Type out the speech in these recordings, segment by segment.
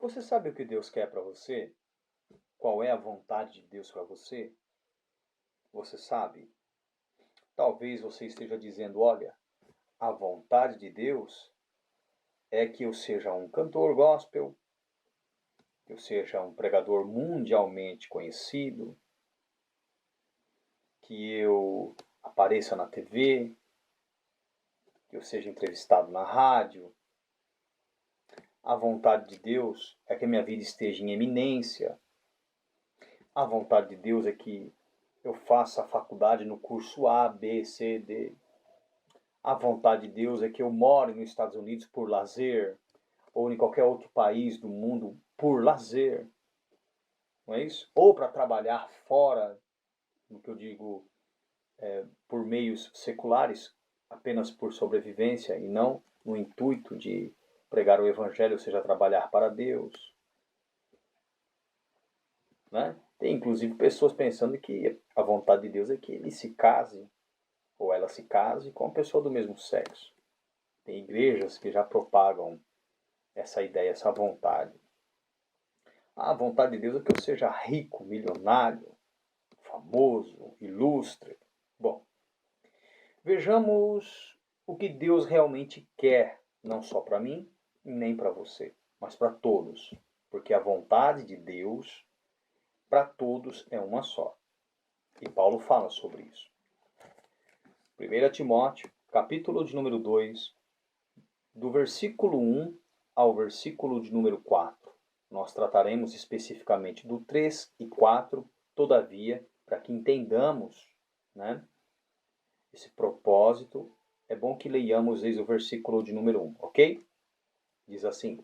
Você sabe o que Deus quer para você? Qual é a vontade de Deus para você? Você sabe? Talvez você esteja dizendo: olha, a vontade de Deus é que eu seja um cantor gospel, que eu seja um pregador mundialmente conhecido, que eu apareça na TV, que eu seja entrevistado na rádio. A vontade de Deus é que a minha vida esteja em eminência. A vontade de Deus é que eu faça a faculdade no curso A, B, C, D. A vontade de Deus é que eu more nos Estados Unidos por lazer, ou em qualquer outro país do mundo por lazer. Não é isso? Ou para trabalhar fora, no que eu digo, por meios seculares, apenas por sobrevivência e não no intuito de pregar o Evangelho, ou seja, trabalhar para Deus. Né? Tem inclusive pessoas pensando que a vontade de Deus é que ele se case, ou ela se case com uma pessoa do mesmo sexo. Tem igrejas que já propagam essa ideia, essa vontade. A vontade de Deus é que eu seja rico, milionário, famoso, ilustre. Bom, vejamos o que Deus realmente quer, não só para mim, nem para você, mas para todos. Porque a vontade de Deus para todos é uma só. E Paulo fala sobre isso. 1 Timóteo, capítulo de número 2, do versículo 1 ao versículo de número 4. Nós trataremos especificamente do 3 e 4, todavia, para que entendamos, né, esse propósito, é bom que leiamos desde o versículo de número 1, ok? Diz assim: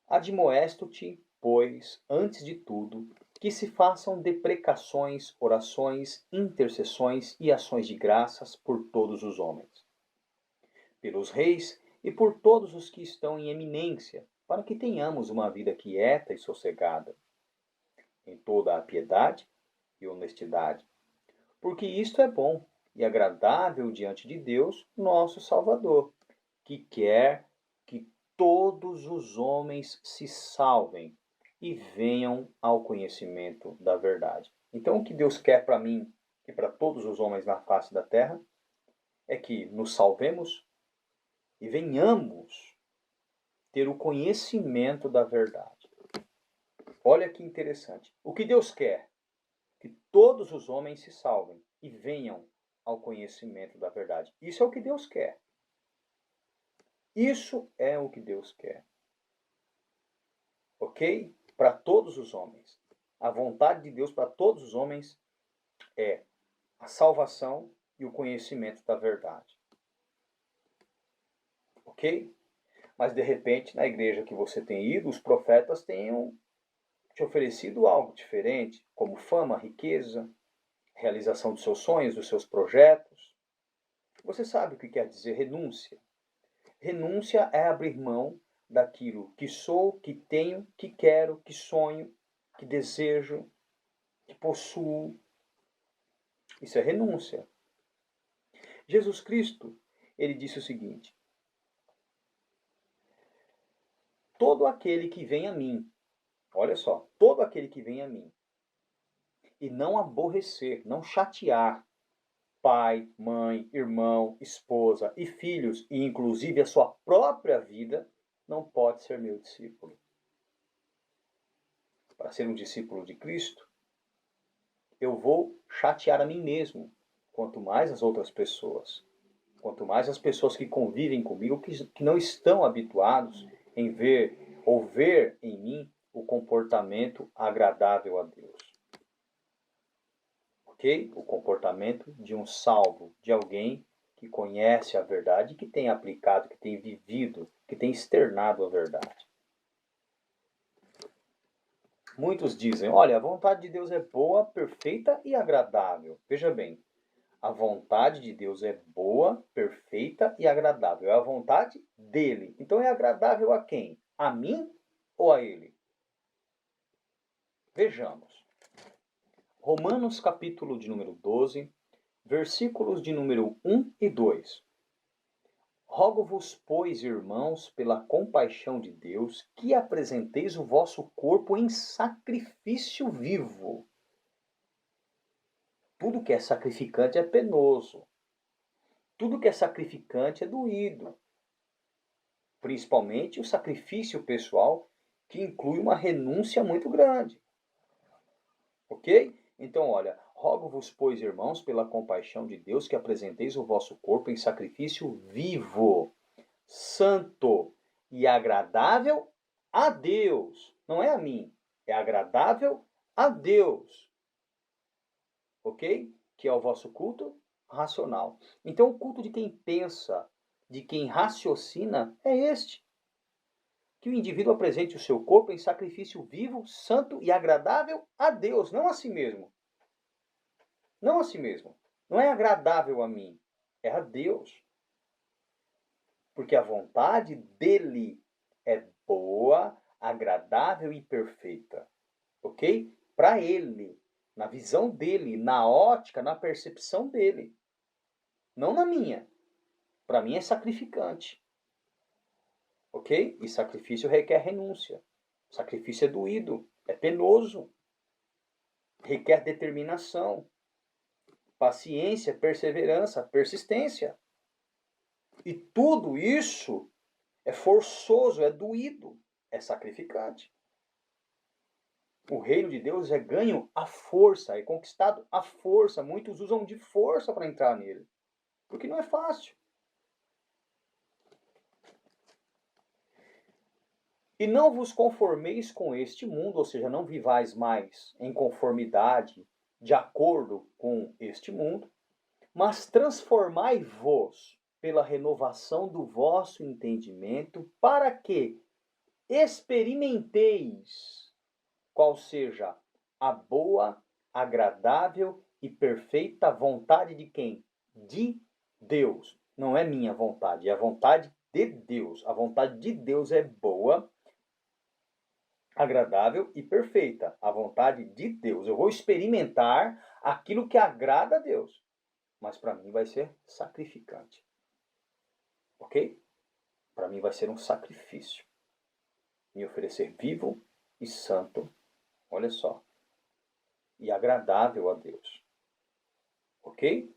Admoesto-te, pois, antes de tudo, que se façam deprecações, orações, intercessões e ações de graças por todos os homens, pelos reis e por todos os que estão em eminência, para que tenhamos uma vida quieta e sossegada, em toda a piedade e honestidade. Porque isto é bom e agradável diante de Deus, nosso Salvador, que quer que todos os homens se salvem e venham ao conhecimento da verdade. Então, o que Deus quer para mim e para todos os homens na face da terra é que nos salvemos e venhamos ter o conhecimento da verdade. Olha que interessante. O que Deus quer? Que todos os homens se salvem e venham ao conhecimento da verdade. Isso é o que Deus quer. Isso é o que Deus quer. Ok? Para todos os homens. A vontade de Deus para todos os homens é a salvação e o conhecimento da verdade. Ok? Mas de repente, na igreja que você tem ido, os profetas tenham te oferecido algo diferente, como fama, riqueza, realização dos seus sonhos, dos seus projetos. Você sabe o que quer dizer renúncia? Renúncia é abrir mão daquilo que sou, que tenho, que quero, que sonho, que desejo, que possuo. Isso é renúncia. Jesus Cristo, ele disse o seguinte: todo aquele que vem a mim, olha só, todo aquele que vem a mim, e não aborrecer, não chatear pai, mãe, irmão, esposa e filhos, e inclusive a sua própria vida, não pode ser meu discípulo. Para ser um discípulo de Cristo, eu vou chatear a mim mesmo, quanto mais as outras pessoas. Quanto mais as pessoas que convivem comigo, que não estão habituados em ver ou ver em mim o comportamento agradável a Deus. Ok? O comportamento de um salvo, de alguém que conhece a verdade, que tem aplicado, que tem vivido, que tem externado a verdade. Muitos dizem: olha, a vontade de Deus é boa, perfeita e agradável. Veja bem, a vontade de Deus é boa, perfeita e agradável. É a vontade dele. Então é agradável a quem? A mim ou a ele? Vejamos. Romanos capítulo de número 12, versículos de número 1 e 2. Rogo-vos, pois, irmãos, pela compaixão de Deus, que apresenteis o vosso corpo em sacrifício vivo. Tudo que é sacrificante é penoso. Tudo que é sacrificante é doído. Principalmente o sacrifício pessoal, que inclui uma renúncia muito grande. Ok? Então, olha, rogo-vos, pois, irmãos, pela compaixão de Deus, que apresenteis o vosso corpo em sacrifício vivo, santo e agradável a Deus. Não é a mim, é agradável a Deus. Ok? Que é o vosso culto racional. Então, o culto de quem pensa, de quem raciocina, é este. Que o indivíduo apresente o seu corpo em sacrifício vivo, santo e agradável a Deus, não a si mesmo. Não a si mesmo. Não é agradável a mim, é a Deus. Porque a vontade dele é boa, agradável e perfeita. Ok? Para ele, na visão dele, na ótica, na percepção dele. Não na minha. Para mim é sacrificante. Ok? E sacrifício requer renúncia. Sacrifício é doído, é penoso. Requer determinação, paciência, perseverança, persistência. E tudo isso é forçoso, é doído, é sacrificante. O reino de Deus é ganho à força, é conquistado à força. Muitos usam de força para entrar nele, porque não é fácil. E não vos conformeis com este mundo, ou seja, não vivais mais em conformidade, de acordo com este mundo, mas transformai-vos pela renovação do vosso entendimento, para que experimenteis qual seja a boa, agradável e perfeita vontade de quem? De Deus. Não é minha vontade, é a vontade de Deus. A vontade de Deus é boa, agradável e perfeita. A vontade de Deus. Eu vou experimentar aquilo que agrada a Deus. Mas para mim vai ser sacrificante. Ok? Para mim vai ser um sacrifício. Me oferecer vivo e santo. Olha só. E agradável a Deus. Ok?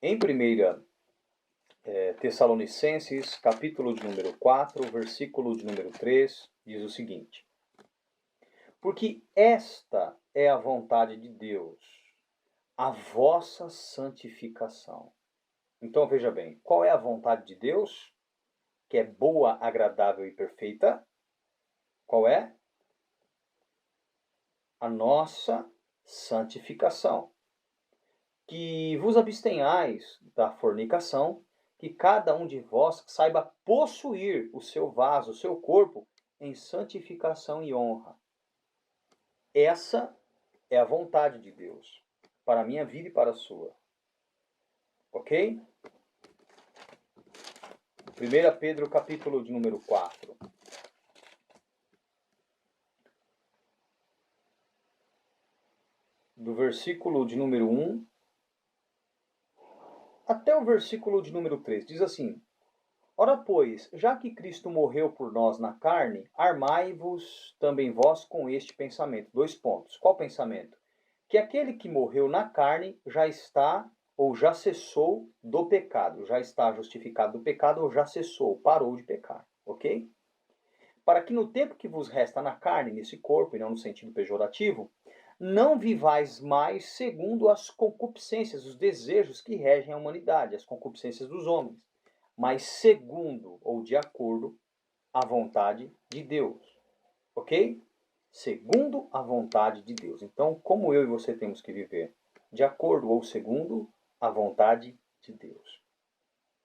Em 1 Tessalonicenses, capítulo de número 4, versículo de número 3, diz o seguinte: porque esta é a vontade de Deus, a vossa santificação. Então veja bem, qual é a vontade de Deus? Que é boa, agradável e perfeita. Qual é? A nossa santificação. Que vos abstenhais da fornicação, que cada um de vós saiba possuir o seu vaso, o seu corpo, em santificação e honra. Essa é a vontade de Deus, para a minha vida e para a sua. Ok? 1 Pedro, capítulo de número 4. Do versículo de número 1 até o versículo de número 3. Diz assim: ora, pois, já que Cristo morreu por nós na carne, armai-vos também vós com este pensamento. 2 pontos. Qual pensamento? Que aquele que morreu na carne já está ou já cessou do pecado. Já está justificado do pecado ou já cessou, parou de pecar. Ok? Para que no tempo que vos resta na carne, nesse corpo, e não no sentido pejorativo, não vivais mais segundo as concupiscências, os desejos que regem a humanidade, as concupiscências dos homens, mas segundo ou de acordo a vontade de Deus. Ok? Segundo a vontade de Deus. Então, como eu e você temos que viver? De acordo ou segundo a vontade de Deus,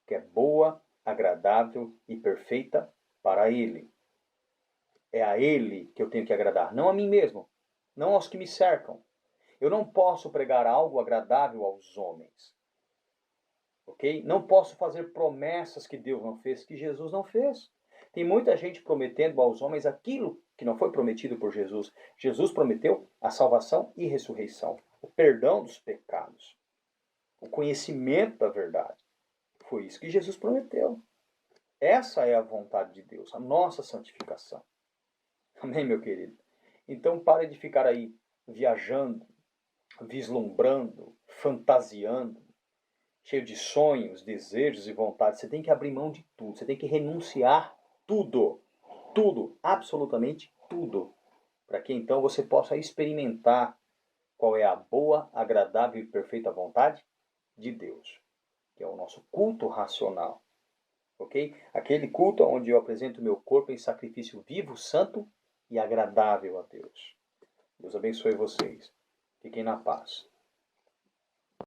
que é boa, agradável e perfeita para Ele. É a Ele que eu tenho que agradar, não a mim mesmo, não aos que me cercam. Eu não posso pregar algo agradável aos homens. Ok? Não posso fazer promessas que Deus não fez, que Jesus não fez. Tem muita gente prometendo aos homens aquilo que não foi prometido por Jesus. Jesus prometeu a salvação e ressurreição, o perdão dos pecados, o conhecimento da verdade. Foi isso que Jesus prometeu. Essa é a vontade de Deus, a nossa santificação. Amém, meu querido? Então pare de ficar aí viajando, vislumbrando, fantasiando, cheio de sonhos, desejos e vontades. Você tem que abrir mão de tudo, você tem que renunciar tudo, tudo, absolutamente tudo, para que então você possa experimentar qual é a boa, agradável e perfeita vontade de Deus, que é o nosso culto racional, ok? Aquele culto onde eu apresento o meu corpo em sacrifício vivo, santo e agradável a Deus. Deus abençoe vocês. Fiquem na paz.